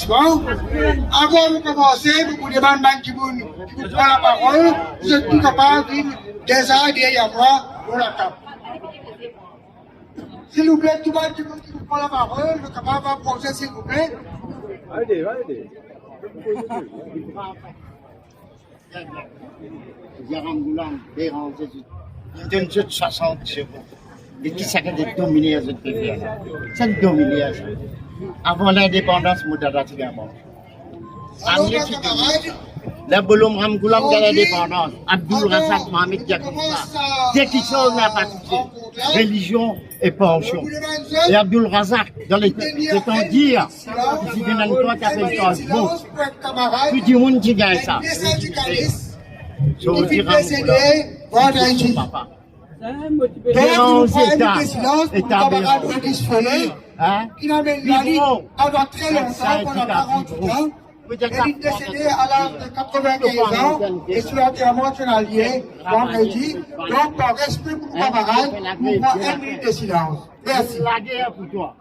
Avant de commencer, vous demandez qui vous prend la parole, vous êtes tout capable des uns derrière moi pour la table. S'il vous plaît, tout le monde qui vous prend la parole, le capable va poser, s'il vous plaît. Allez, allez. D'une 60 secondes. Et qui s'est dominé ce pays là. C'est dominé ça. Avant l'indépendance, nous avons dit avant. La Bouloum Ramgoulam de l'indépendance, Abdul Razak Mohamed Diakouba, dès qu'il chose n'a pas touché, religion et pension. Et Abdul Razak, dans les temps dire, si tu n'as pas ta personne, bon, tu dis où tu gagnes ça. Je vous dis Ramgoulam, papa. Dans États qui n'amène la vie avant très longtemps, pendant 48 ans. Il est décédé à l'âge de 95 ans et sur l'enterrement de son allié, vendredi. Donc, par respect pour nos camarades, nous prenons 1 minute de silence. Merci. La guerre pour toi.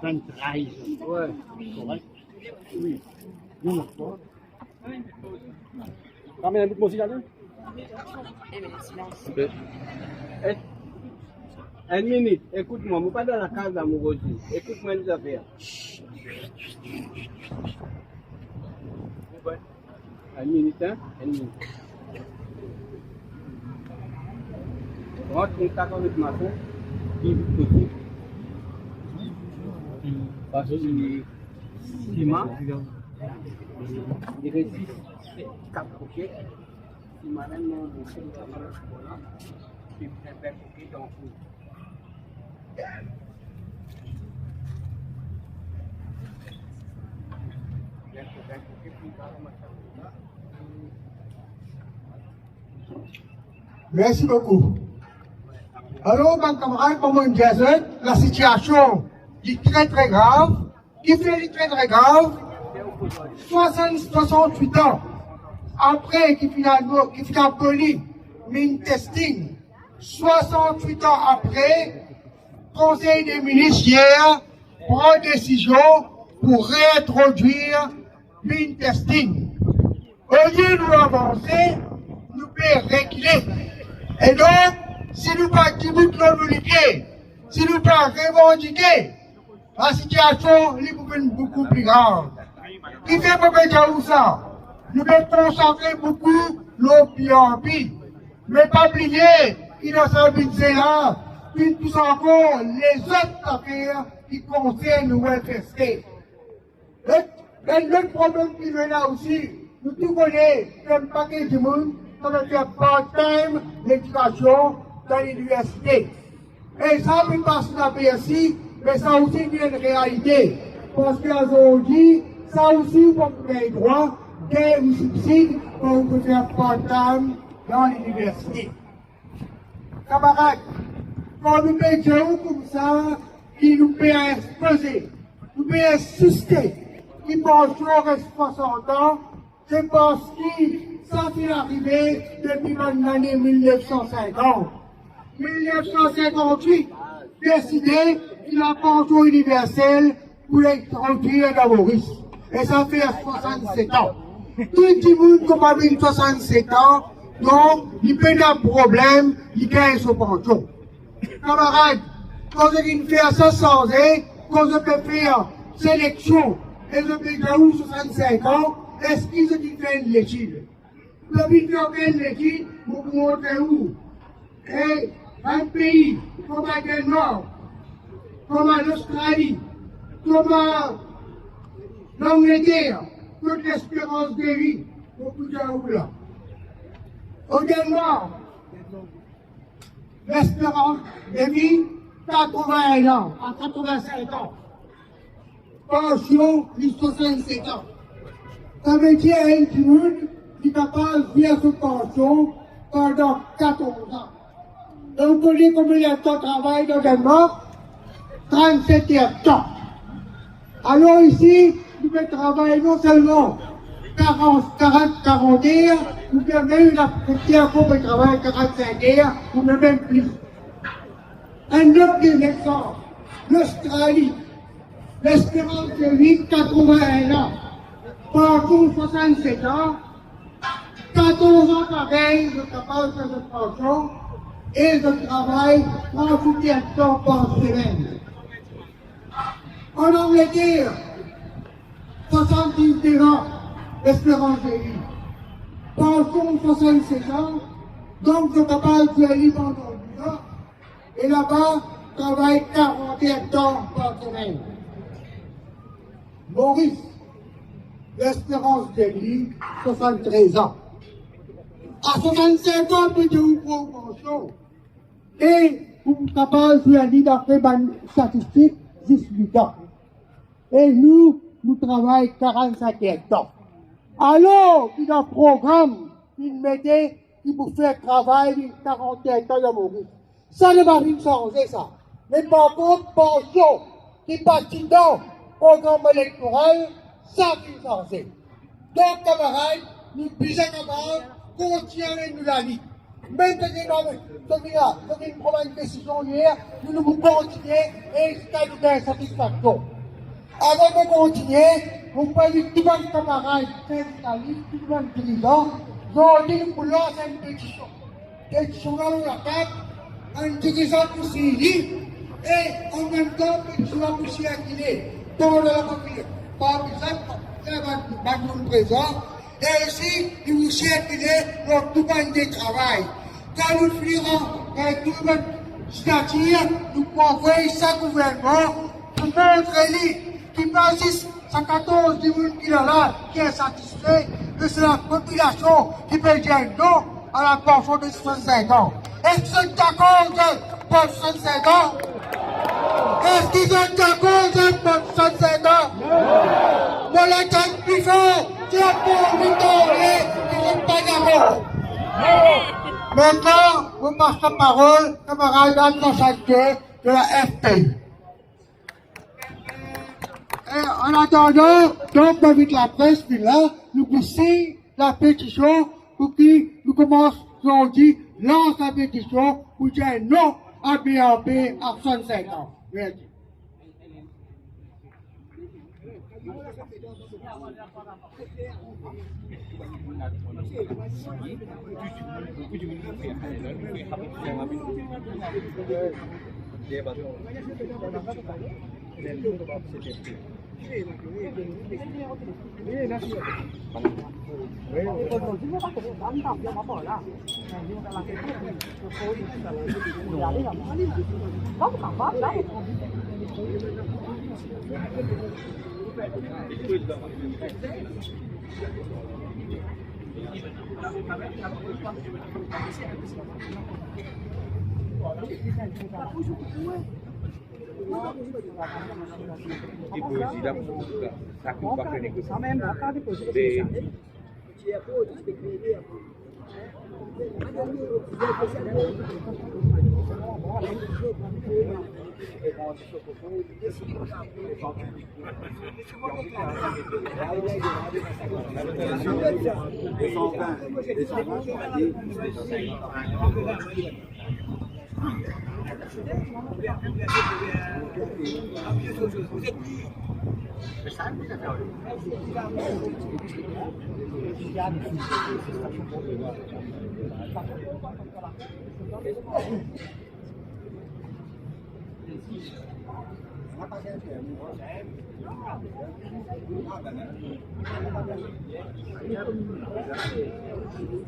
C'est une trahison. Ouais. Correct? Oui. Non, non. Ramène un bout de musique à nous. Une minute, écoute-moi, je ne suis pas dans la case d'Amourosi. Écoute-moi les affaires. Une minute, hein? Une minute. Rentre en contact avec ma soeur, qui vous possible. Parce que ciment, il résiste 4 coquets. Si madame n'a pas de camarade, puis vous avez un coquet dans le four. Merci beaucoup. Alors, mes camarades, comme on disait, la situation est très très grave. Qui fait très très grave? 68 ans après qu'il finit poli, mine testing. 68 ans après, Conseil des ministres hier prend décision pour réintroduire mine testing. Au lieu de nous avancer, nous pouvons reculer. Et donc, si nous ne pas communiquer, si nous ne pas revendiquer, la situation est beaucoup plus grave. Qui fait pour ça? Nous devons concentrer beaucoup l'OPRP. Mais pas oublier, il a servi là, puis tout encore les autres affaires qui concernent le welfare state. L'autre problème qui est là aussi, nous tous connaissons comme paquet du monde, ça veut faire part-time l'éducation dans l'université. Et ça peut passer dans le PSI, mais ça aussi est une réalité. Parce qu'aujourd'hui, ça aussi, vous avez droit des subsides pour vous faire part-time dans l'université. Camarades, quand nous payons comme ça, qui nous peut exposer, nous peut insister, qui pensent qu'on reste 60 ans, c'est parce que ça fait arrivé depuis l'année 1950. 1958, décidé qu'il a pension universelle pour l'introduire dans Maurice. Et ça fait 67 ans. Tout le monde comme avait 67 ans, donc il peut avoir un problème, il gagne son pension. Camarades, quand on fait ça sans aide, quand on peut faire sélection, et je peux faire 65 ans, est-ce qu'ils ont fait une étude? Vous avez fait une étude, vous vous montrez où? Et un pays comme le Nord, comme l'Australie, comme l'Angleterre, toute l'espérance de vie, beaucoup de gens là. Au Danemark, l'espérance de vie, 81 ans, à 85 ans. Pension, 67 ans. Ça veut dire un petit monde qui est capable de vivre sa pension pendant 14 ans. Et vous connaissez combien de temps de travail dans le Danemark? 37 heures de temps. Alors ici, vous pouvez travailler non seulement 40 heures, vous pouvez même la première fois pour travailler 45 heures, ou même plus. Un autre exemple, l'Australie. l'espérance de vie 81 ans, parcours 67 ans, 14 ans pareil de capable de pension et de travail 38 temps par semaine. En Angleterre, 70 ans l'espérance de vie, pension 67 ans, donc de capable de vivre pendant 10 ans, et là-bas, travaille 41 temps par semaine. Maurice, l'espérance de vie, 73 ans. À 65 ans, vous êtes une promotion. Et vous êtes capable de dire d'après les statistiques, 18 ans. Et nous travaillons 45 ans. Alors, il y a un programme qui mettait, qui vous fait travailler 41 ans de Maurice. Ça ne va pas changer, ça. Mais par contre, pension, qui passe dans le programme électoral, ça va changer. Donc, camarades, nous sommes capables de continuer nous la vie. Même si nous avons pris une décision hier, nous devons continuer et jusqu'à nous donner satisfaction. Avant de continuer, vous pouvez tous les camarades syndicalistes, tous les dirigeants, nous avons dit pour lancer une pétition. Pétition dans la table, un dirigeant pour Syrie, et en même temps, pétition pour circuler dans la famille. Par exemple, le présent, et aussi, il vous circuler dans tout le de travail. Quand nous finirons avec tout le c'est-à-dire, nous pouvons envoyer ça au gouvernement pour montrer qui passe 114 000 qui est là, qui est satisfait, que c'est la population qui peut dire non à la pension de 65 ans. Est-ce qu'ils sont d'accord pour 65 ans? Est-ce qu'ils sont d'accord pour 65 ans? Pour la tête plus fort, c'est la pauvre qui ne sont pas d'accord. Maintenant, vous passez la parole, camarade Anne de la FP. Et en attendant, donc, avec la presse, puis là, nous poussons la pétition pour qui nous commençons, on dit, lance la pétition pour dire non à BAP à 65 ans. Merci.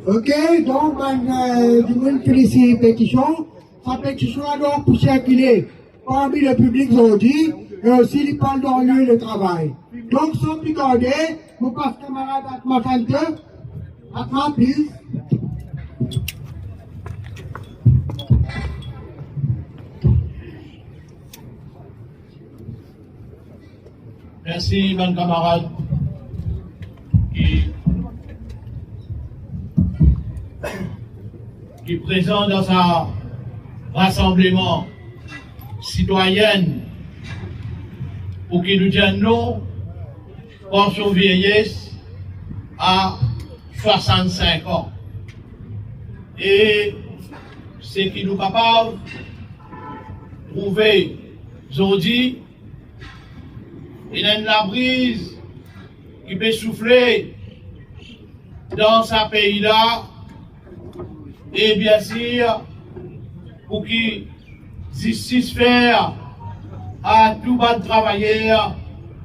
Ok, donc, je félicite pétition. Sa pétition a donc pour circuler parmi le public aujourd'hui et aussi les parle dans le lieu de travail. Donc, sans plus tarder, vous passez camarade à ma tante, à ma please. Merci, mon camarade, qui présente dans sa rassemblement citoyenne pour qu'il nous dise non pension vieillesse à 65 ans. Et c'est qui nous capable de trouver aujourd'hui Il y a la brise qui peut souffler dans ce pays-là. Et bien sûr, pour qu'il justice faire à tout bas de travailleurs,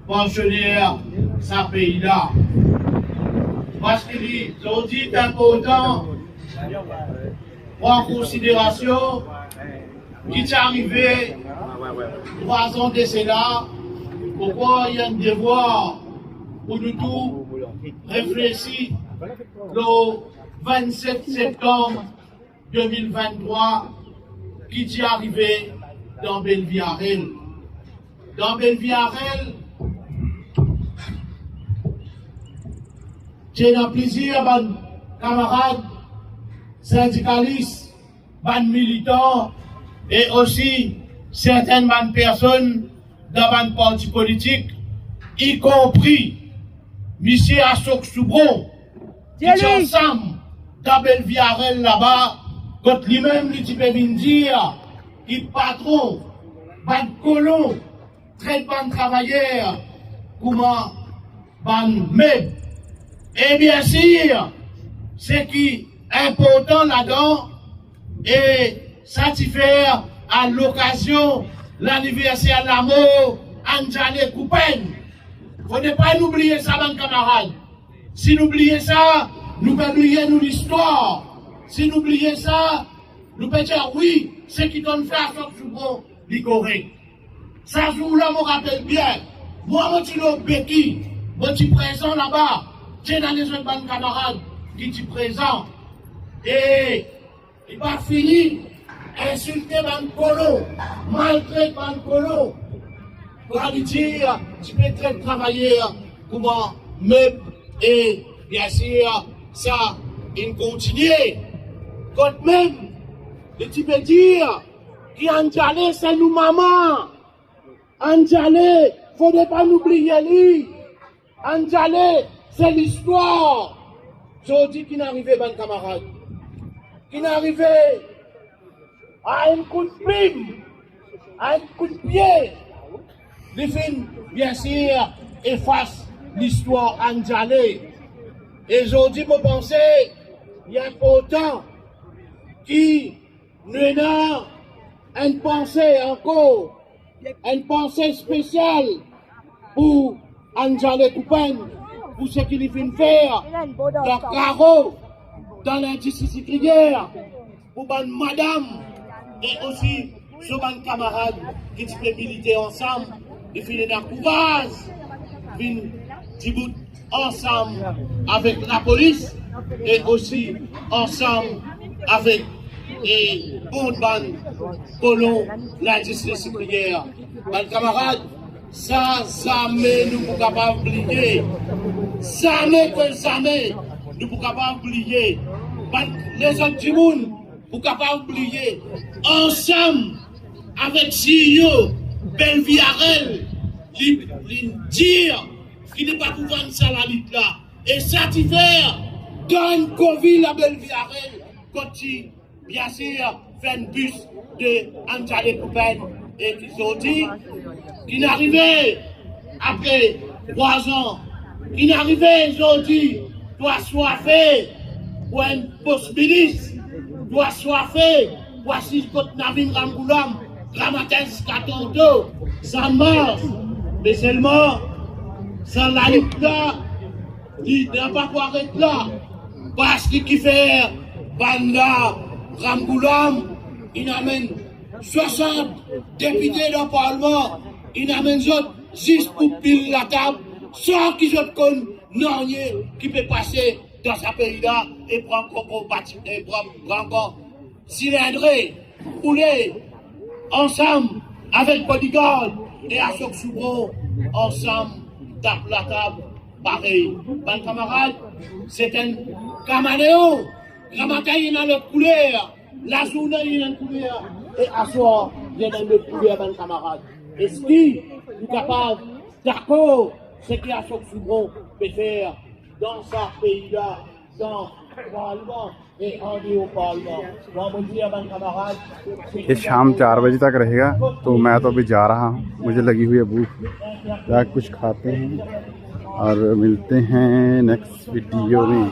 pensionnaires, ce pays-là. Parce qu'il est important en considération qui est arrivé 3 ans de cela, pourquoi il y a un devoir pour nous tous réfléchir le 27 septembre 2023 qui est arrivé dans Belviarel. Dans Belviarel, j'ai un plaisir, mes camarades syndicalistes, mes militants et aussi certaines personnes dans les partis politiques, y compris M. Ashok Soubron, qui est ensemble dans Belviarel là-bas, quand lui-même, il peut venir dire, il patron, ban colon, très bon travailleur, comment ban meuble. Et bien sûr, ce qui est important là-dedans, et satisfaire à l'occasion l'anniversaire de la mort Anjale Coupen. Il ne faut pas oublier ça, mes camarades. Si nous oublions ça, nous pouvons oublier l'histoire. Si nous oublions ça, nous pouvons dire oui, ce qui donne fait à ce souvent, c'est correct. Ça jour-là, me rappelle bien. Moi, je suis au Béki, je suis présent là-bas. J'ai dans les autres bonnes camarades qui sont présents. Et il va finir insulter mon colo, malgré mon colo, pour lui dire, tu peux très travailler comment meuble et bien sûr, ça, il continue. Quand même, tu peux dire, qui Anjale, c'est nous maman. Anjale, il ne faut pas oublier lui. Anjale, c'est l'histoire. Je dis qu'il n'arrivait pas, camarade. Qu'il n'arrivait à un coup de prime, à un coup de pied. Les films, bien sûr, effacent l'histoire Anjale. Et je dis, je pense, il y a pourtant qui nous a une pensée encore, une pensée spéciale pour Anjale Coupen, pour ce qu'il vient faire dans Caro, dans l'injustice séculière, pour madame et aussi sur mes camarades qui peuvent militer ensemble, ils finissent dans le courage, ils discutent ensemble avec la police et aussi ensemble avec les bonnes colons, l'injustice séculière. Mes camarades, ça, jamais nous ne pouvons pas oublier. Jamais que jamais nous ne pouvons pas oublier. Les autres du monde, nous ne pouvons pas oublier. Ensemble, avec CEO, Belviarel, dire qu'il n'est pas pour vendre ça la lutte là. Et satisfaire dans une Covid à Belviarel, quand il, bien sûr, fait un bus de Anjale Coupen et qui ont dit qu'il n'arrivait après 3 ans, qu'il n'arrivait aujourd'hui, doit soifer pour un poste ministre, doit soifer pour assis contre Navin Ramgoulam, Ramates Katonto, ça marche, mais seulement, sans la lutte là, il n'a pas quoi être là, parce qu'il fait Banda Ramgoulam, il amène 60 députés dans le Parlement, il amène juste pour pile la table, sans qu'ils ont connu non qui peut passer dans ce pays-là et prendre encore cylindré, rouler ensemble avec Bodyguard et Ashok Soubron, ensemble, tape la table, pareil. Mes camarades, c'est un caméléon. Le matin, il y a notre couleur. La journée, il y a une couleur. Et à soir, il y a une autre couleur, mes camarades. Est-ce qu'il est capable d'accord ce qu'Ashok Soubron peut faire dans ce pays-là, dans Parlement et on est au Parlement. Moi, mon dire à mes camarades, ये शाम 4 बजे तक रहेगा, तो मैं तो अभी जा रहा हूँ, मुझे लगी हुई है भूख। जा कुछ खाते हैं और मिलते हैं नेक्स्ट वीडियो में।